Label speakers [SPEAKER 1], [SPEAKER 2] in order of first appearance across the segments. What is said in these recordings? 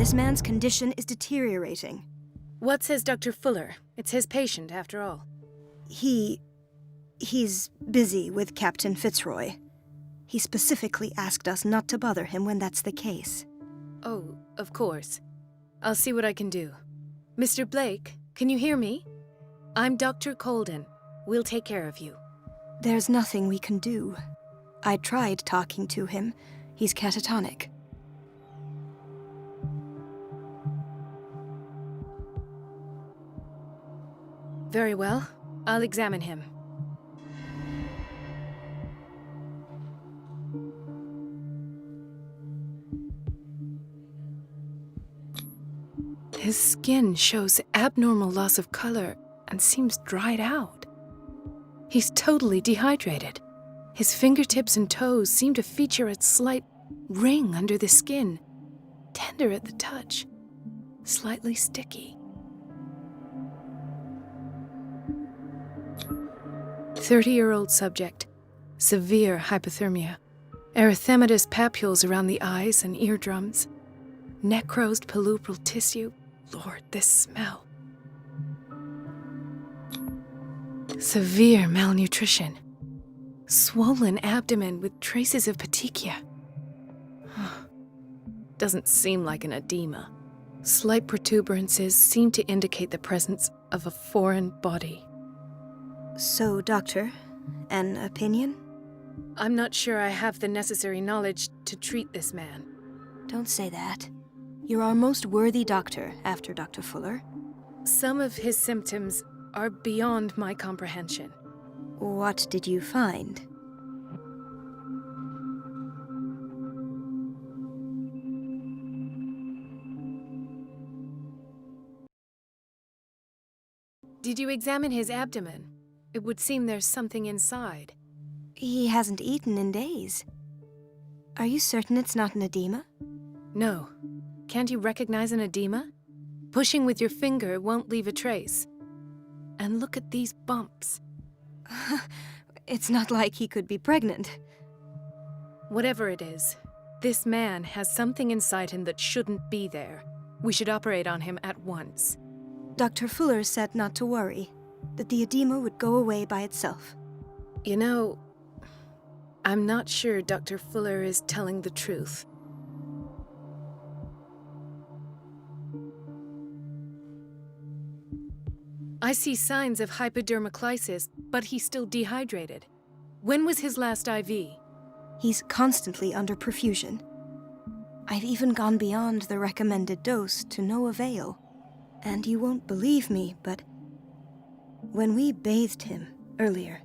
[SPEAKER 1] This man's condition is deteriorating.
[SPEAKER 2] What says Dr. Fuller? It's his patient, after all.
[SPEAKER 1] He's busy with Captain Fitzroy. He specifically asked us not to bother him when that's the case.
[SPEAKER 2] Oh, of course. I'll see what I can do. Mr. Blake, can you hear me? I'm Dr. Colden. We'll take care of you.
[SPEAKER 1] There's nothing we can do. I tried talking to him. He's catatonic.
[SPEAKER 2] Very well. I'll examine him. His skin shows abnormal loss of color and seems dried out. He's totally dehydrated. His fingertips and toes seem to feature a slight ring under the skin, tender at the touch, slightly sticky. 30-year-old subject, severe hypothermia, erythematous papules around the eyes and eardrums, necrosed palpebral tissue. Lord, this smell. Severe malnutrition. Swollen abdomen with traces of petechia. Doesn't seem like an edema. Slight protuberances seem to indicate the presence of a foreign body.
[SPEAKER 1] So, Doctor, an opinion?
[SPEAKER 2] I'm not sure I have the necessary knowledge to treat this man.
[SPEAKER 1] Don't say that. You're our most worthy doctor after Dr. Fuller.
[SPEAKER 2] Some of his symptoms are beyond my comprehension.
[SPEAKER 1] What did you find?
[SPEAKER 2] Did you examine his abdomen? It would seem there's something inside.
[SPEAKER 1] He hasn't eaten in days. Are you certain it's not an edema?
[SPEAKER 2] No. Can't you recognize an edema? Pushing with your finger won't leave a trace. And look at these bumps.
[SPEAKER 1] It's not like he could be pregnant.
[SPEAKER 2] Whatever it is, this man has something inside him that shouldn't be there. We should operate on him at once.
[SPEAKER 1] Dr. Fuller said not to worry, that the edema would go away by itself.
[SPEAKER 2] You know, I'm not sure Dr. Fuller is telling the truth. I see signs of hypodermoclysis, but he's still dehydrated. When was his last IV?
[SPEAKER 1] He's constantly under perfusion. I've even gone beyond the recommended dose to no avail. And you won't believe me, but when we bathed him earlier...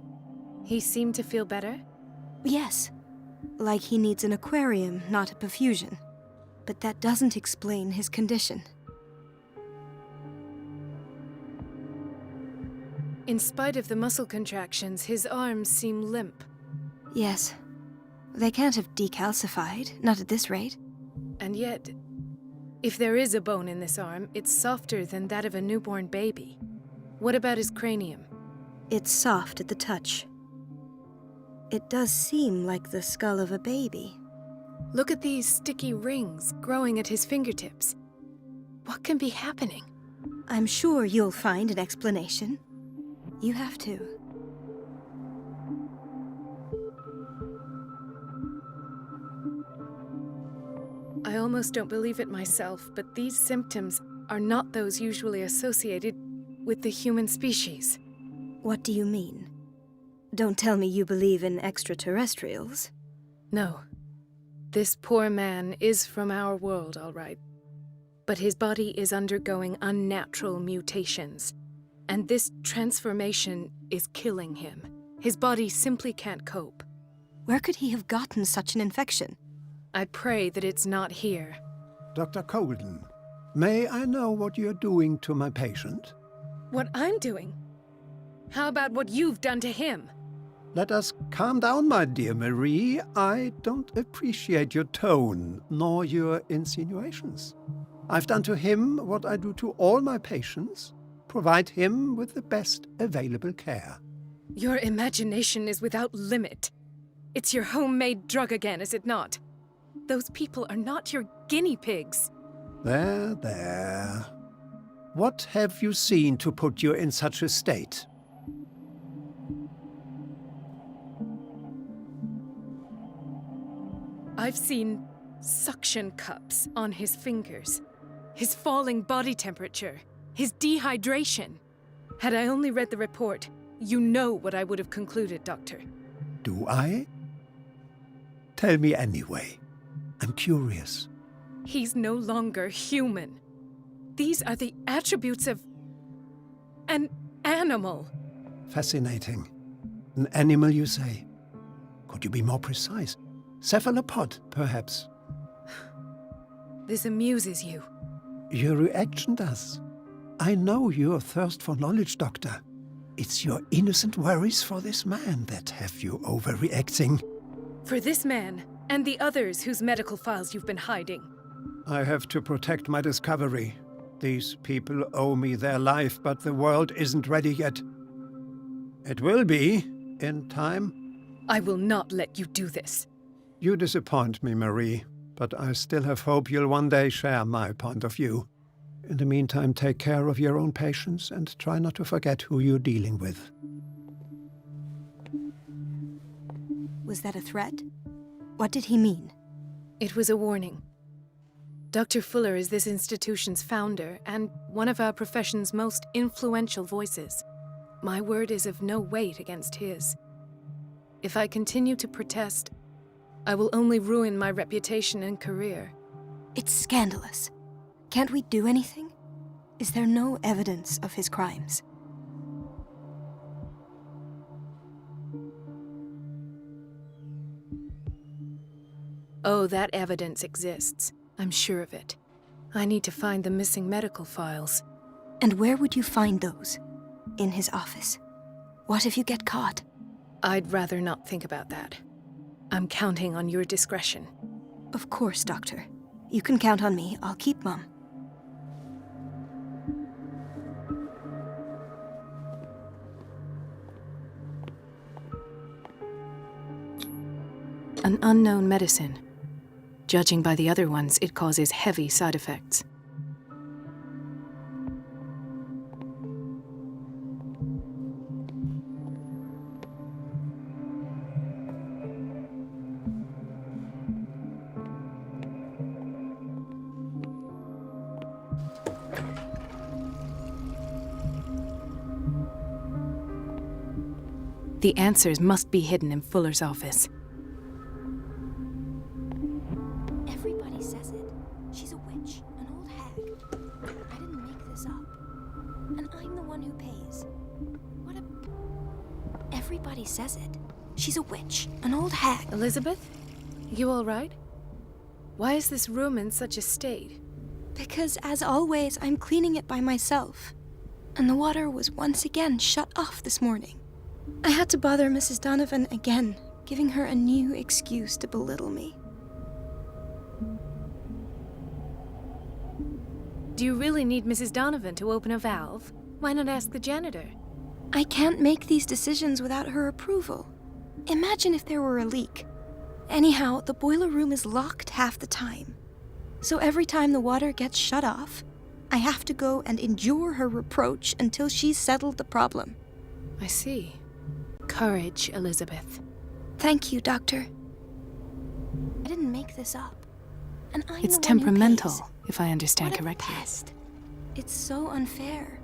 [SPEAKER 2] He seemed to feel better?
[SPEAKER 1] Yes. Like he needs an aquarium, not a perfusion. But that doesn't explain his condition.
[SPEAKER 2] In spite of the muscle contractions, his arms seem limp.
[SPEAKER 1] Yes. They can't have decalcified, not at this rate.
[SPEAKER 2] And yet, if there is a bone in this arm, it's softer than that of a newborn baby. What about his cranium?
[SPEAKER 1] It's soft at the touch. It does seem like the skull of a baby.
[SPEAKER 2] Look at these sticky rings growing at his fingertips. What can be happening?
[SPEAKER 1] I'm sure you'll find an explanation. You have to.
[SPEAKER 2] I almost don't believe it myself, but these symptoms are not those usually associated with the human species.
[SPEAKER 1] What do you mean? Don't tell me you believe in extraterrestrials.
[SPEAKER 2] No. This poor man is from our world, all right. But his body is undergoing unnatural mutations. And this transformation is killing him. His body simply can't cope.
[SPEAKER 1] Where could he have gotten such an infection?
[SPEAKER 2] I pray that it's not here.
[SPEAKER 3] Dr. Colden, may I know what you're doing to my patient?
[SPEAKER 2] What I'm doing? How about what you've done to him?
[SPEAKER 3] Let us calm down, my dear Marie. I don't appreciate your tone, nor your insinuations. I've done to him what I do to all my patients. Provide him with the best available care.
[SPEAKER 2] Your imagination is without limit. It's your homemade drug again, is it not? Those people are not your guinea pigs.
[SPEAKER 3] There, there. What have you seen to put you in such a state?
[SPEAKER 2] I've seen suction cups on his fingers, his falling body temperature, his dehydration. Had I only read the report, you know what I would have concluded, Doctor.
[SPEAKER 3] Do I? Tell me anyway. I'm curious.
[SPEAKER 2] He's no longer human. These are the attributes of an animal.
[SPEAKER 3] Fascinating. An animal, you say? Could you be more precise? Cephalopod, perhaps?
[SPEAKER 2] This amuses you.
[SPEAKER 3] Your reaction does. I know your thirst for knowledge, Doctor. It's your innocent worries for this man that have you overreacting.
[SPEAKER 2] For this man, and the others whose medical files you've been hiding.
[SPEAKER 3] I have to protect my discovery. These people owe me their life, but the world isn't ready yet. It will be, in time.
[SPEAKER 2] I will not let you do this.
[SPEAKER 3] You disappoint me, Marie, but I still have hope you'll one day share my point of view. In the meantime, take care of your own patients and try not to forget who you're dealing with.
[SPEAKER 1] Was that a threat? What did he mean?
[SPEAKER 2] It was a warning. Dr. Fuller is this institution's founder and one of our profession's most influential voices. My word is of no weight against his. If I continue to protest, I will only ruin my reputation and career.
[SPEAKER 1] It's scandalous. Can't we do anything? Is there no evidence of his crimes?
[SPEAKER 2] Oh, that evidence exists. I'm sure of it. I need to find the missing medical files.
[SPEAKER 1] And where would you find those? In his office? What if you get caught?
[SPEAKER 2] I'd rather not think about that. I'm counting on your discretion.
[SPEAKER 1] Of course, Doctor. You can count on me. I'll keep mum.
[SPEAKER 2] An unknown medicine. Judging by the other ones, it causes heavy side effects. The answers must be hidden in Fuller's office.
[SPEAKER 1] Everybody says it. She's a witch, an old hag. I didn't make this up. And I'm the one who pays. What a... Everybody says it. She's a witch, an old hag.
[SPEAKER 2] Elizabeth? You all right? Why is this room in such a state?
[SPEAKER 1] Because, as always, I'm cleaning it by myself. And the water was once again shut off this morning. I had to bother Mrs. Donovan again, giving her a new excuse to belittle me.
[SPEAKER 2] Do you really need Mrs. Donovan to open a valve? Why not ask the janitor?
[SPEAKER 1] I can't make these decisions without her approval. Imagine if there were a leak. Anyhow, the boiler room is locked half the time. So every time the water gets shut off, I have to go and endure her reproach until she's settled the problem.
[SPEAKER 2] I see. Courage, Elizabeth.
[SPEAKER 1] Thank you, Doctor. I didn't make this up. And I'm
[SPEAKER 2] It's
[SPEAKER 1] the one who
[SPEAKER 2] temperamental,
[SPEAKER 1] pays.
[SPEAKER 2] if I understand
[SPEAKER 1] What a
[SPEAKER 2] correctly.
[SPEAKER 1] pest. It's so unfair.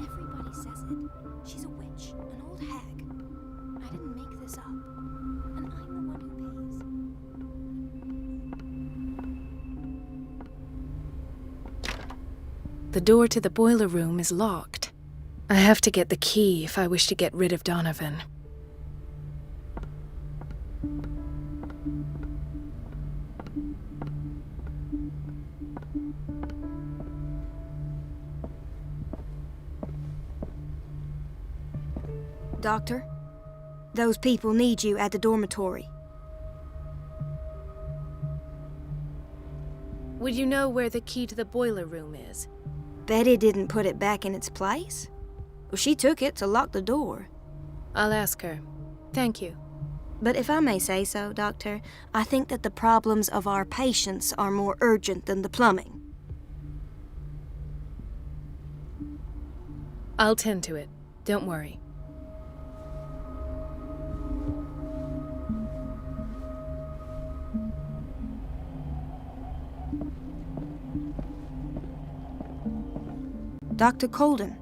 [SPEAKER 1] Everybody says it. She's a witch, an old hag. I didn't make this up. And I'm the one who pays.
[SPEAKER 2] The door to the boiler room is locked. I have to get the key if I wish to get rid of Donovan.
[SPEAKER 1] Doctor, those people need you at the dormitory.
[SPEAKER 2] Would you know where the key to the boiler room is?
[SPEAKER 1] Betty didn't put it back in its place. Well, she took it to lock the door.
[SPEAKER 2] I'll ask her. Thank you.
[SPEAKER 1] But if I may say so, Doctor, I think that the problems of our patients are more urgent than the plumbing.
[SPEAKER 2] I'll tend to it. Don't worry.
[SPEAKER 1] Dr. Colden.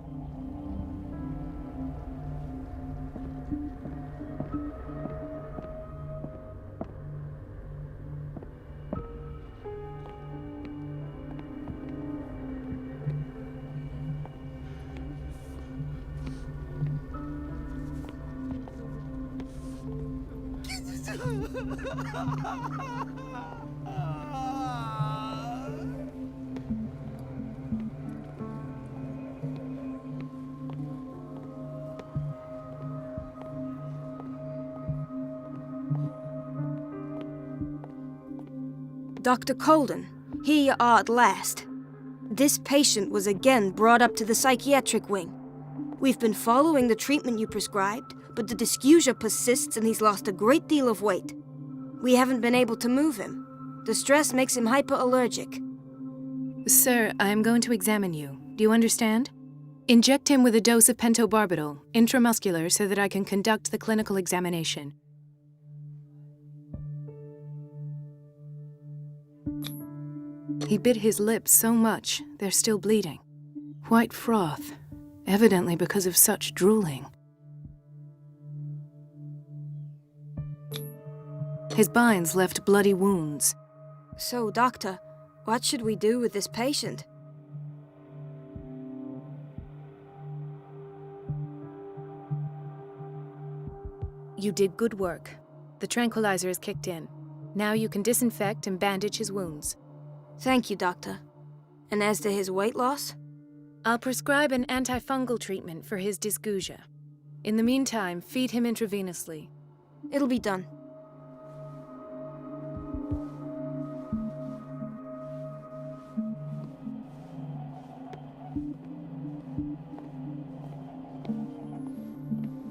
[SPEAKER 1] Dr. Colden, here you are at last. This patient was again brought up to the psychiatric wing. We've been following the treatment you prescribed, but the dysgeusia persists and he's lost a great deal of weight. We haven't been able to move him. The stress makes him hyperallergic.
[SPEAKER 2] Sir, I am going to examine you. Do you understand? Inject him with a dose of pentobarbital, intramuscular, so that I can conduct the clinical examination. He bit his lips so much, they're still bleeding. White froth, evidently because of such drooling. His binds left bloody wounds.
[SPEAKER 1] So, Doctor, what should we do with this patient?
[SPEAKER 2] You did good work. The tranquilizer is kicked in. Now you can disinfect and bandage his wounds.
[SPEAKER 1] Thank you, Doctor. And as to his weight loss?
[SPEAKER 2] I'll prescribe an antifungal treatment for his dysgeusia. In the meantime, feed him intravenously.
[SPEAKER 1] It'll be done.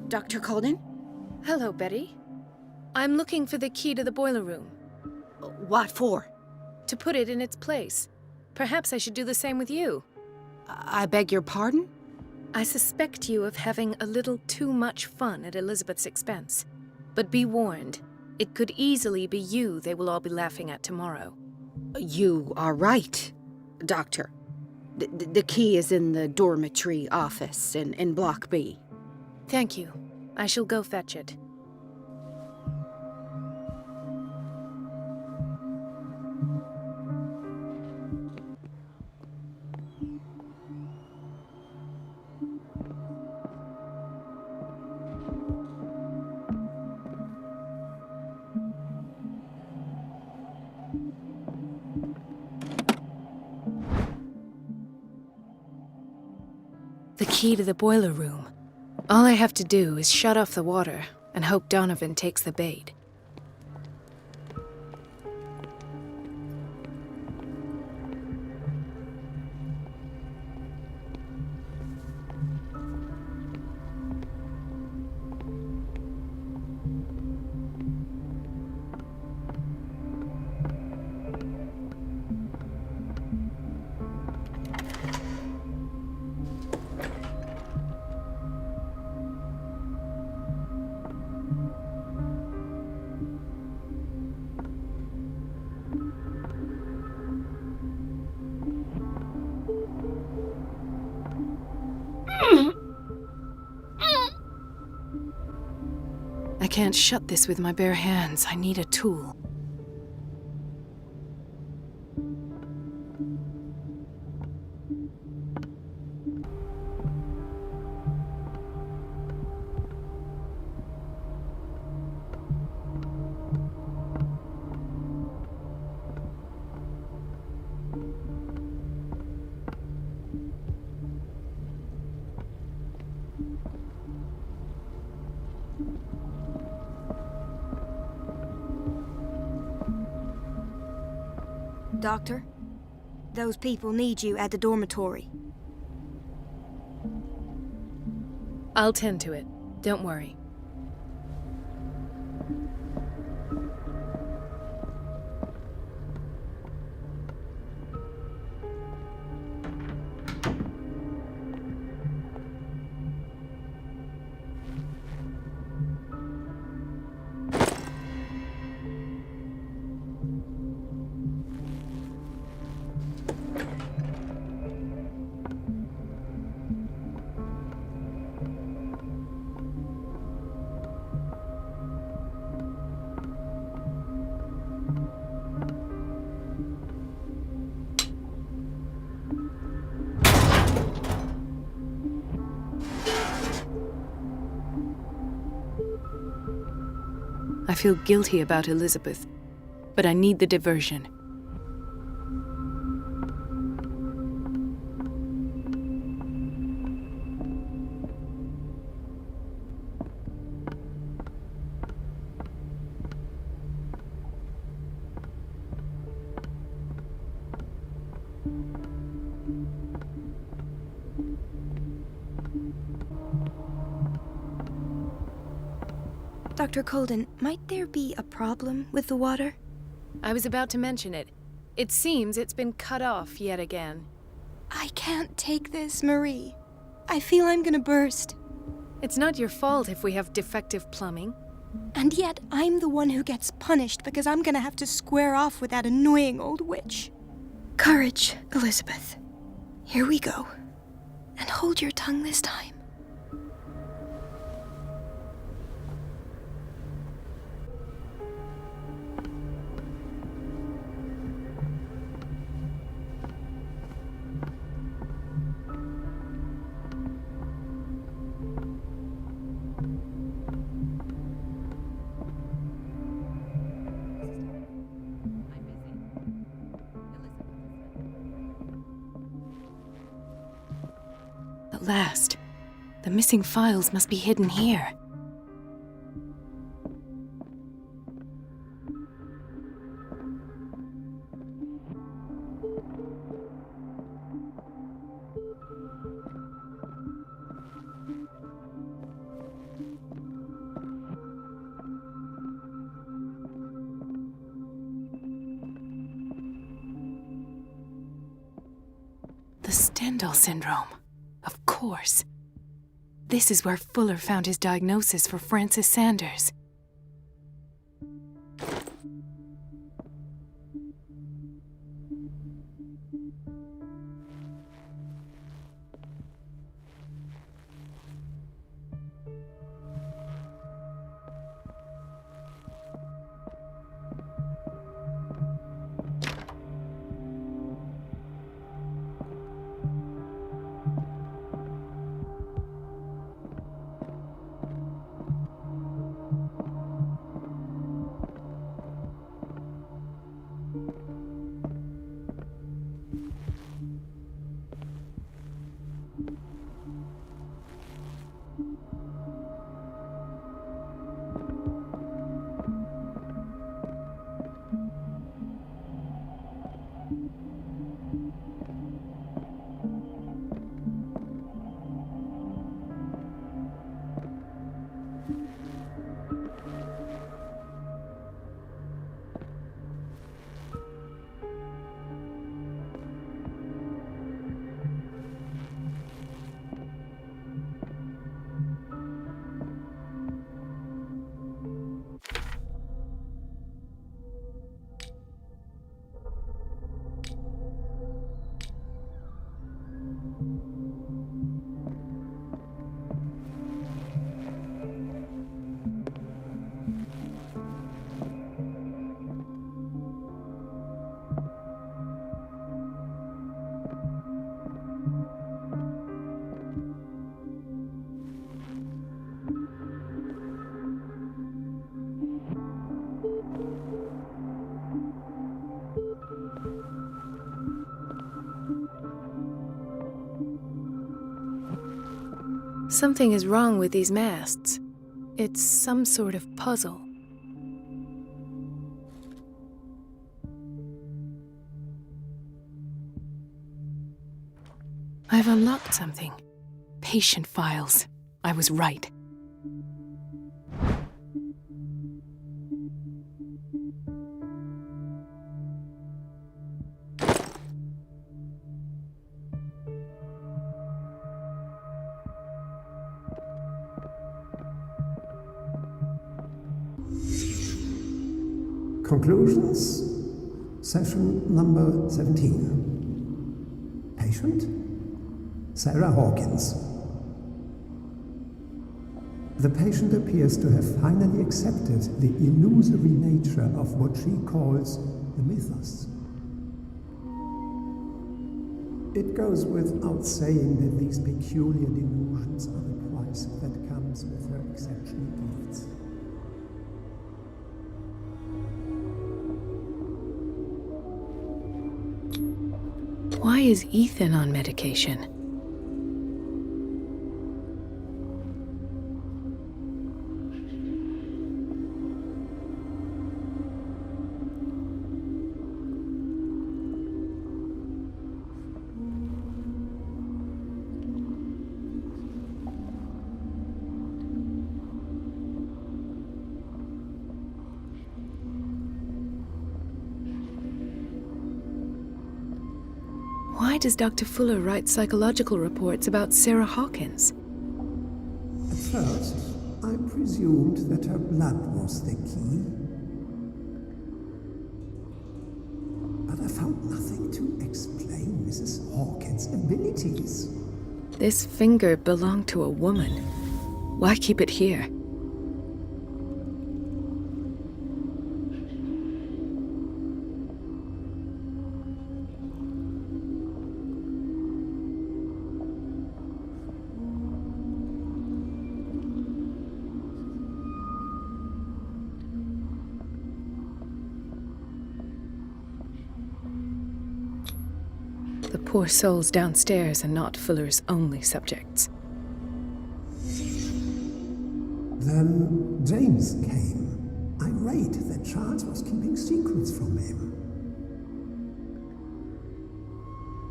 [SPEAKER 4] Dr. Colden?
[SPEAKER 2] Hello, Betty. I'm looking for the key to the boiler room.
[SPEAKER 4] What for?
[SPEAKER 2] To put it in its place. Perhaps I should do the same with you.
[SPEAKER 4] I beg your pardon?
[SPEAKER 2] I suspect you of having a little too much fun at Elizabeth's expense. But be warned, it could easily be you they will all be laughing at tomorrow.
[SPEAKER 4] You are right, Doctor. The key is in the dormitory office in Block B.
[SPEAKER 2] Thank you. I shall go fetch it. The key to the boiler room. All I have to do is shut off the water and hope Donovan takes the bait. I can't shut this with my bare hands. I need a tool.
[SPEAKER 1] Doctor, those people need you at the dormitory.
[SPEAKER 2] I'll tend to it. Don't worry. I feel guilty about Elizabeth, but I need the diversion.
[SPEAKER 1] Dr. Colden, might there be a problem with the water?
[SPEAKER 2] I was about to mention it. It seems it's been cut off yet again.
[SPEAKER 1] I can't take this, Marie. I feel I'm gonna burst.
[SPEAKER 2] It's not your fault if we have defective plumbing.
[SPEAKER 1] And yet, I'm the one who gets punished because I'm gonna have to square off with that annoying old witch. Courage, Elizabeth. Here we go. And hold your tongue this time.
[SPEAKER 2] At last, the missing files must be hidden here. The Stendhal syndrome. Of course. This is where Fuller found his diagnosis for Francis Sanders. Something is wrong with these masts. It's some sort of puzzle. I've unlocked something. Patient files. I was right.
[SPEAKER 3] Conclusions, session number 17. Patient, Sarah Hawkins. The patient appears to have finally accepted the illusory nature of what she calls the mythos. It goes without saying that these peculiar delusions are the price that comes with her exceptional gifts.
[SPEAKER 2] Why is Ethan on medication? Why does Dr. Fuller write psychological reports about Sarah Hawkins?
[SPEAKER 3] At first, I presumed that her blood was the key. But I found nothing to explain Mrs. Hawkins' abilities.
[SPEAKER 2] This finger belonged to a woman. Why keep it here? The poor souls downstairs are not Fuller's only subjects.
[SPEAKER 3] Then James came, irate that Charles was keeping secrets from him.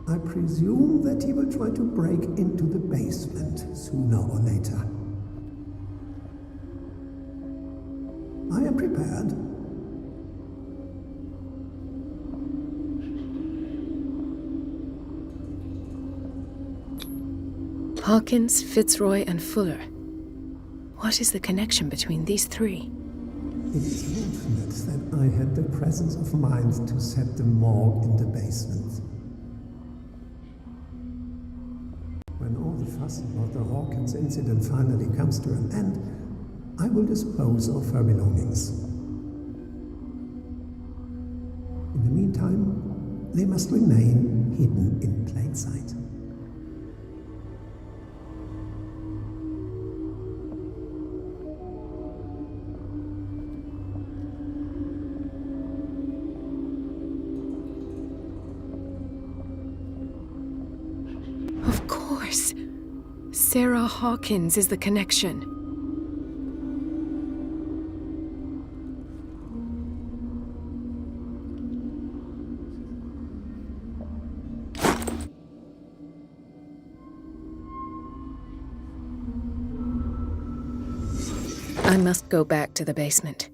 [SPEAKER 3] I presume that he will try to break into the basement sooner or later. I am prepared.
[SPEAKER 2] Hawkins, Fitzroy, and Fuller. What is the connection between these three?
[SPEAKER 3] It is fortunate that I had the presence of mind to set the morgue in the basement. When all the fuss about the Hawkins incident finally comes to an end, I will dispose of her belongings. In the meantime, they must remain hidden in plain sight.
[SPEAKER 2] Of course. Sarah Hawkins is the connection. I must go back to the basement.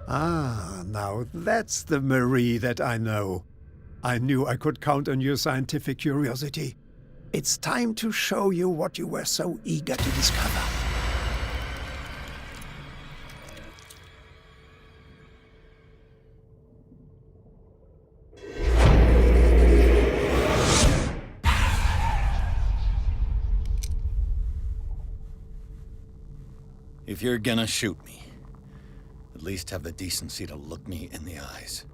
[SPEAKER 3] Ah, now that's the Marie that I know. I knew I could count on your scientific curiosity. It's time to show you what you were so eager to discover.
[SPEAKER 5] If you're gonna shoot me, at least have the decency to look me in the eyes.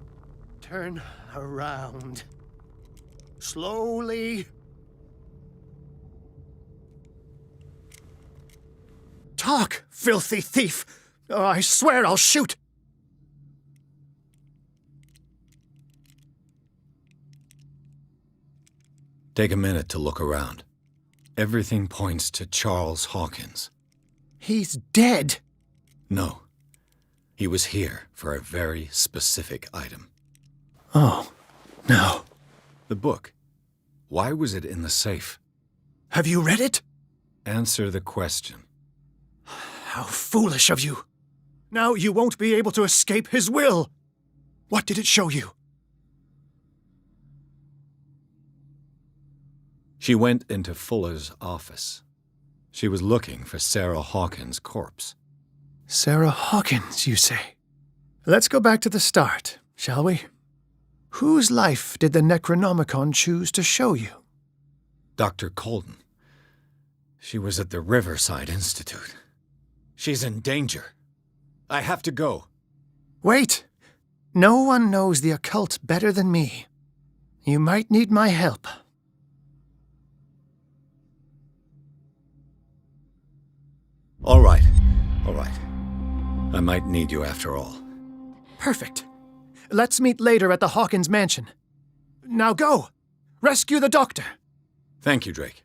[SPEAKER 6] Turn around. Slowly. Talk, filthy thief! Oh, I swear I'll shoot!
[SPEAKER 5] Take a minute to look around. Everything points to Charles Hawkins.
[SPEAKER 6] He's dead!
[SPEAKER 5] No. He was here for a very specific item.
[SPEAKER 6] Oh, no.
[SPEAKER 5] The book. Why was it in the safe?
[SPEAKER 6] Have you read it?
[SPEAKER 5] Answer the question.
[SPEAKER 6] How foolish of you. Now you won't be able to escape his will. What did it show you?
[SPEAKER 5] She went into Fuller's office. She was looking for Sarah Hawkins' corpse.
[SPEAKER 6] Sarah Hawkins, you say? Let's go back to the start, shall we? Whose life did the Necronomicon choose to show you?
[SPEAKER 5] Dr. Colden. She was at the Riverside Institute. She's in danger. I have to go.
[SPEAKER 6] Wait! No one knows the occult better than me. You might need my help.
[SPEAKER 5] All right. I might need you after all.
[SPEAKER 6] Perfect. Let's meet later at the Hawkins mansion. Now go! Rescue the doctor!
[SPEAKER 5] Thank you, Drake.